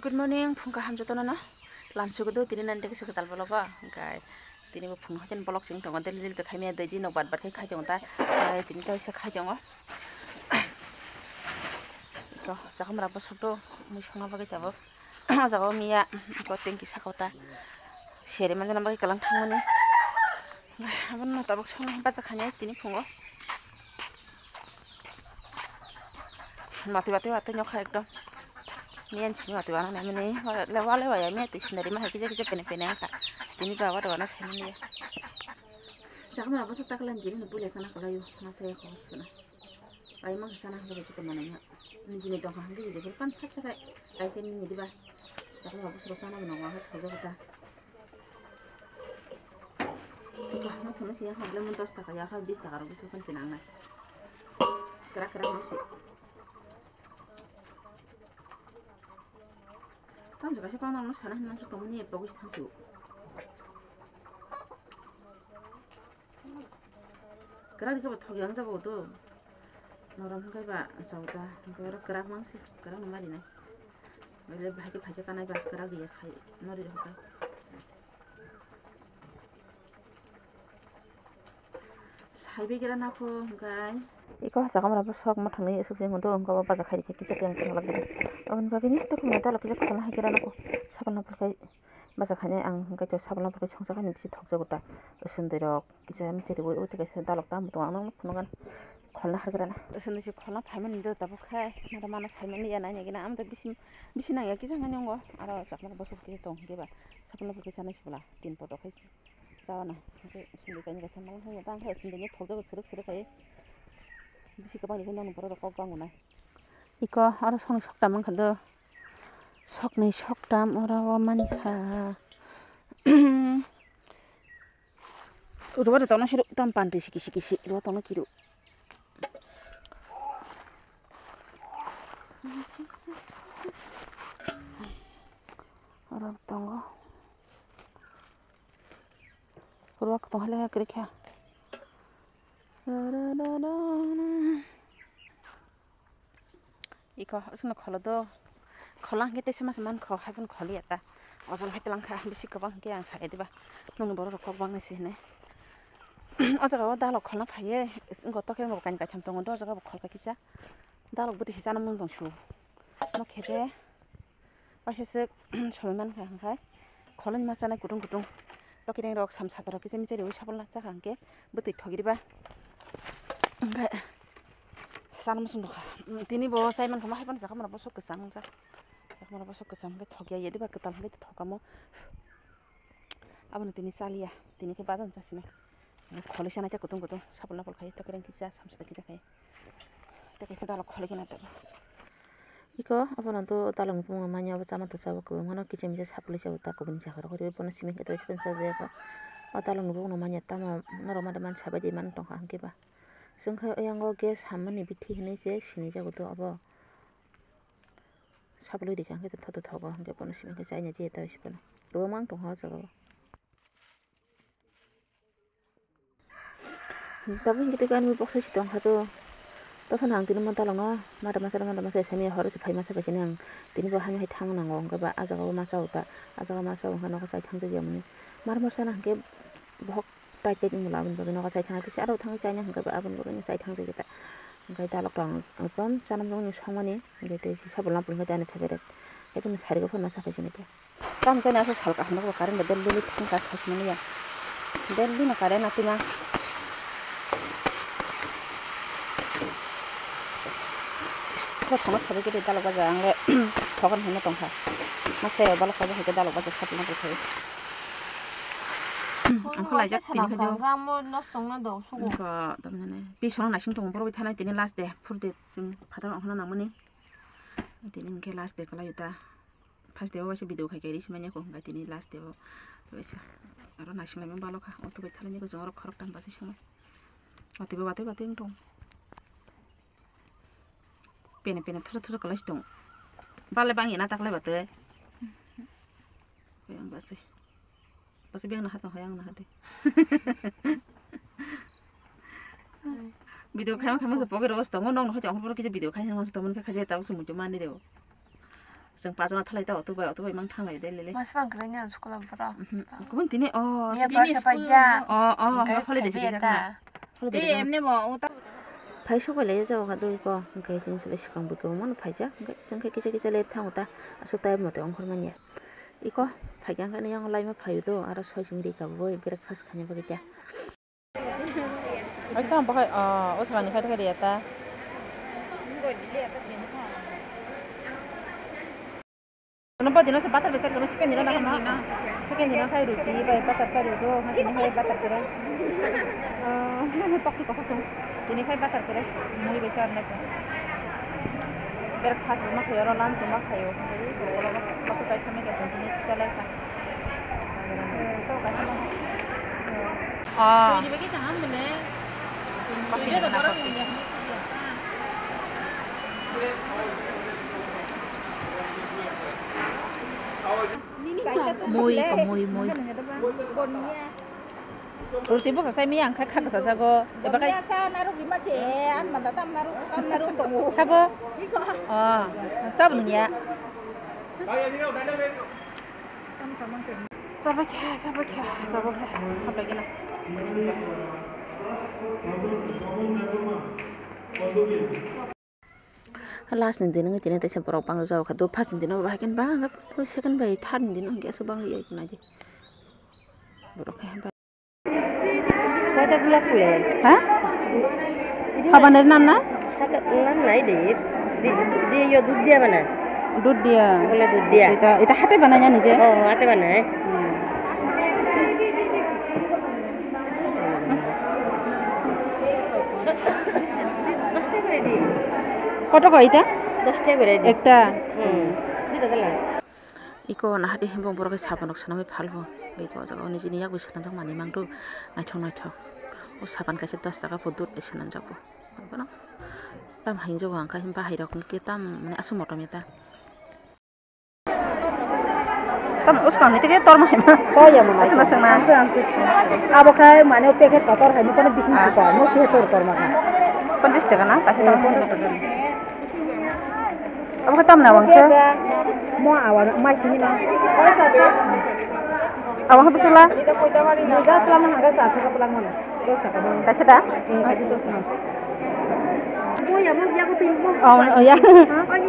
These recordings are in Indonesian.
Good morning, phungka hamjotona na. Lamsugodo tini nante kisa ketal bologo. Kai tini bo phung haten bolok sing tongo del del to khaimia dei di nok bat bat khai jong ta. Kai tini ta isa khai jong. Ko sakamra bo soto mu songa bagi tabo. Jago miya ko tengki sakota. Sere manjana bagi kalang thangmani. Abon no tabok songa baja khanya tini phungo. Mati bati nyokha ekdom. Nian sih mati wana namanya lewat ya mi itu sendiri mah kita pene angka ini bawa wana saya ini ya jangan apa sih takalan gini nih boleh sana kalau yuk masa ya kau sih pernah ayo mah sana kalau kita mana ya ini sini dong kan jadi kan kayak sini nih diba jangan apa suruh sana menongol saja kita itu mau tuh sih ya kalau mau terus tak ya kalau bisa kalau bisa kan senang nih kira-kira masih tam juga sih kalau sana masih kamu nih bagus tansu kira kita betul yang jago tuh orang kayak pak sauda kira masih kira nomor ini boleh bahagi bahasa kan aja kira dia saya nomor itu kan saya pikiran aku kan Iko hasa kamera besok mau thangni esok sing untuk engkau baca khai kisah yang lagi. Awan bagini itu kumata lagi kisah kana hakiran aku. Sabana pakai baca khanya ang engkau tu sabana pakai chongsa kan bisi thok jagota. Sundirok kisah misi dewe uti kisah dalok tam tu anang phunungan kholna hakiran. Sundu si kholna phaiman ndo tabuk khai mara mana phaiman ya nanya gina am tu bisi nang ya kisah nganyong go. Ara sakmana besok kisah tong geba. Sabana pakai sana sebelah tin poto khai. Sawana. Sundu kan kisah malang hanya tang khai sundunya thok jago serik khai. Bisi kabang ikan nang pura rokok bang unai. Iko harus hong sok tamang kado. Sok nih sok tam ora waman ka. Udah ada tahu nasi tam pantai siki. Udah tahu nak kiru. Orang tahu. Udah tahu hal yang kira. Iko asal nak kalau tu kholang kita sama kau hai pun kholi ata ozon hai telang kah bisi kabang ke yang saya diba nung boro rokok bang sih ne aja kau dah lok kholang phai engkau tak yang bukan kacang tong do aja kau khol kakisa dah lok buti sisa namun dong su no kede pasal seman kah kholang masa na kutung tak kira rok sam satu rok kisah micari usah pun lah cak angke buti thogi diba enggak sana musuh doka tini bawa saya man kemah pun cakap mana bosok kesam cak mana bosok kesam ke thogi ya diba ketam ke thokamu abang tini salia tini ke badan cak sini kholi sana cak kutung sapul napol kai tak kira kisah sam satu kisah kai tak kisah dalok kholi kena tak iko apa nanti talang pun namanya apa sama tu sahaja kau mana kisah misal sapul sahaja tak kau bencak kalau kau pun siming itu pun saja kau oh talang pun namanya tama normal teman sahaja di mana tong angke bah sengkai yang kau gas haman ni biti ini sih sini jago tu apa sablu di kan kita tahu kau angke pun siming kisah ini je tahu sih pun dua mang tong hal jago tapi kita kan boksa sih tong hatu Tafan hang tini monta longo, mada masa semi harus supaya masa kesini yang tini bahan hai thang nango, enggak ba aja kau masa uta, enggak nak saya thang saja muni, mar sana ke bohok tai tai mula abun bagai nak saya thang itu si ada thang saya enggak ba abun bagai saya thang saja kita, enggak dalok dong, abang sana dong nyus hamani, enggak itu si sabun lampu enggak ada favorite, itu nih hari kau masa kesini tu, tam sana asal salka hendak bakaran bedel dulu thang kas kesini ya, bedel dulu nak karen nanti mah. Kalau kamu sahaja kita dalok baca angge, thokan hanya tongkar. Masih balok saja kita dalok baca satu nak berkali. Angkau lajak tini kerja. Angkau tapi ni. Bisul nasi tong baru kita nanti ni last day, full day sing pada orang nama ni. Tini ke last day kalau kita first day awak video kai kiri semuanya kau enggak tini last day awak. Biasa. Orang nasi lagi balok ah. Waktu kita ni kau jangan korok tanpa sih semua. Waktu tong. Pene thur kelas dong. Bale bang ina tak le bate. Yang basi biang nah hatong hayang nah hati. Video kamu sepoke ros tong nong hati orang pura kita video kayak masuk temen kayak tahu semua cuma ni deh. जों पाजों थालाय दा अट'बाय mang थांलाय दे लेले Mas bang keranya sekolah berapa? गुबुन दिनै Dia berapa holiday sih beta. emne mo फाइ सबायलाय जाव हादो इको ओंखाय जों सले सिगां बयखौबो मन फाइजा ओंखाय जों खाय किजा लेर थाङो दा आसो टाइम मते अंखर मानिया इको फाइगां खाने आं लाइमा फाइदो आरो सयजों रिकाबो ब्रेकफास्ट खाने बगिता आइता बाहाय ओसगानि खाय थाखाय रियाता Kenapa dino sebatar besar kalau sekian dino nak mana? Sekian dino kayak roti, baik batar sari itu, nanti ini kayak batar kere. Tok di kosak tuh, ini kayak batar kere, mau besar nih. Breakfast rumah kayak orang lain rumah kayak, jadi kalau aku saya kami kayak sini selesai kan. Tahu kasih mana? Jadi bagi jangan mana? Dia tuh orang punya ini. Muy. Roti bukan saya miyang kakak sajago. Coba kayak. Naruh di macam, mana tam naruh tunggu. Siapa? Siapa nunya? Siapa kah? Tahu kah? Apa lagi nak? Last nanti nunggu tina teh seberapa pang jauh kado pas nanti nunggu bahagian banget, second by third nanti nunggu asal bang lihat aja. Berapa hebat? Ada gula kulen. Hah? Apa dari nama? Ada enam naik deh. Dia yo dud dia mana? Dud dia. Gula dud dia. Itu hati bananya nih je. Oh hati mana? কত কয় এটা 10 টাকা করে দি একটা দিতে দিলাম ইকো না হাতে হিমবং বরকে সাবানক সানামে ফালবো বেকো জাগা নিজে নিয়া গইছান थां मानि मांदो नायथाव ओ साबान कासे 10 टाका फदुत एसेनान जाबो बना ताम हाइन जगो आंका हिम बाहिराव के ताम माने आसु मटमेता ताम उसकान निते के तोर Mahima ya mama asuna suna abo kai mane packet kotor hai kono bisin ko mesti tor maka 50 টাকা না কাছে তাম अब खत्म ना वंश mo awan mai sini na अब habis lah ga pelang harga 700 ka pelang mana 10 taka dong kasih dah kasih 10 na oh ya mau aku timbo oh ya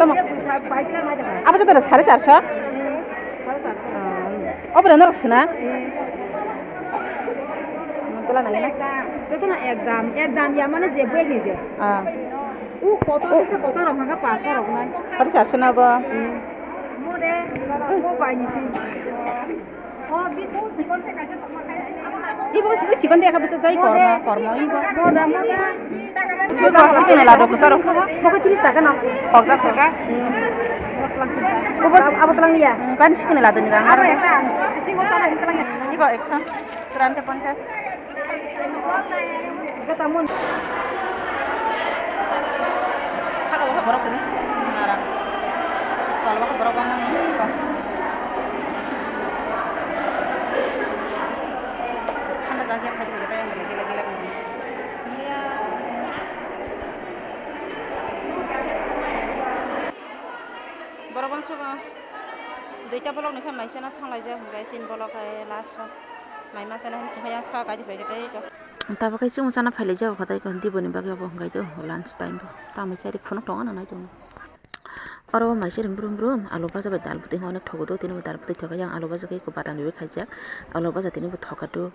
tama apa tuh terus 450 oh benar kesana Betul na gina itu na ekdam ya mana je buat ni je কত রকম কা 500 রকম নাই 450 না বা মোরে ও পাইনিছি বিকো জীবন থেকে কাছে তোমার খাই ibu sikon dia kabeh sai korma ibu moda itu kasih na lado besar pokok 30 taka na 50 taka apa telang ya kan sikon lado ni apa ya ta singgo sana telang ibu eksa turan ke 50 katamun Kalau borok ini, ngarang. Kalau borok mana nih? Anda jaga apa kita yang gila-gila ini? Borok bang suka. Duita borok nih kan masih na thang aja, guys. Ini borok kayak last. Mai masih na sih yang suka di kita itu. Tapi kalau cuma sana file jauh kata ikan di bawah ni bagi apa enggak itu lunch time bu. Tamu cari phone tongan anak itu. Orang masih belum alu baza bedal putih mana thok itu tini bedal putih thok yang alu baza kayak kebadan juga kayak alu baza tini bet thok itu.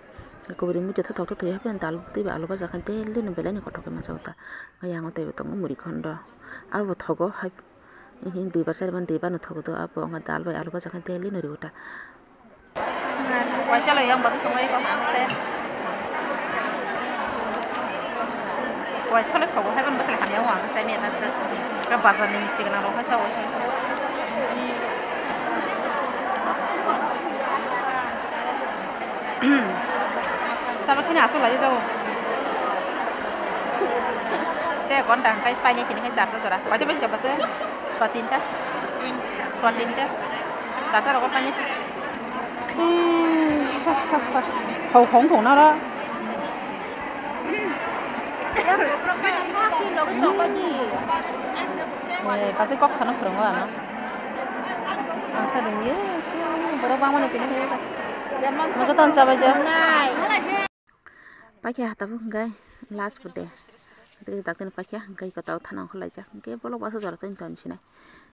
Kau beri mulut thok tu ya kan dal putih alu baza kan teli nembela ni kotor kemas auta. Kayak yang itu betong muri kondo. Abu thok hai ini di pasar ban di ban thok itu abu enggak dal bayi alu baza kan teli nuri uta. Wajar lah yang baza semua itu mana saya. Wah, kalau tahu, hai pun pasal kami awak, saya ni nasi, ke bazar ni mesti kena roh, saya awak. Sama kini asal aja jauh. Teh gondang, kai panya kini kai jatuh sudah. Wajib bersih apa sih? Swatin ta? Jatuh apa panya? Hong Kong nara. Pasti kok sana kurang kan? kadang ya borok banget ini masa tahun sabar aja pakai hata pun enggak last food deh itu kita pakai enggak ikut tahu tanah kalau aja enggak boleh bahasa jual tuh sini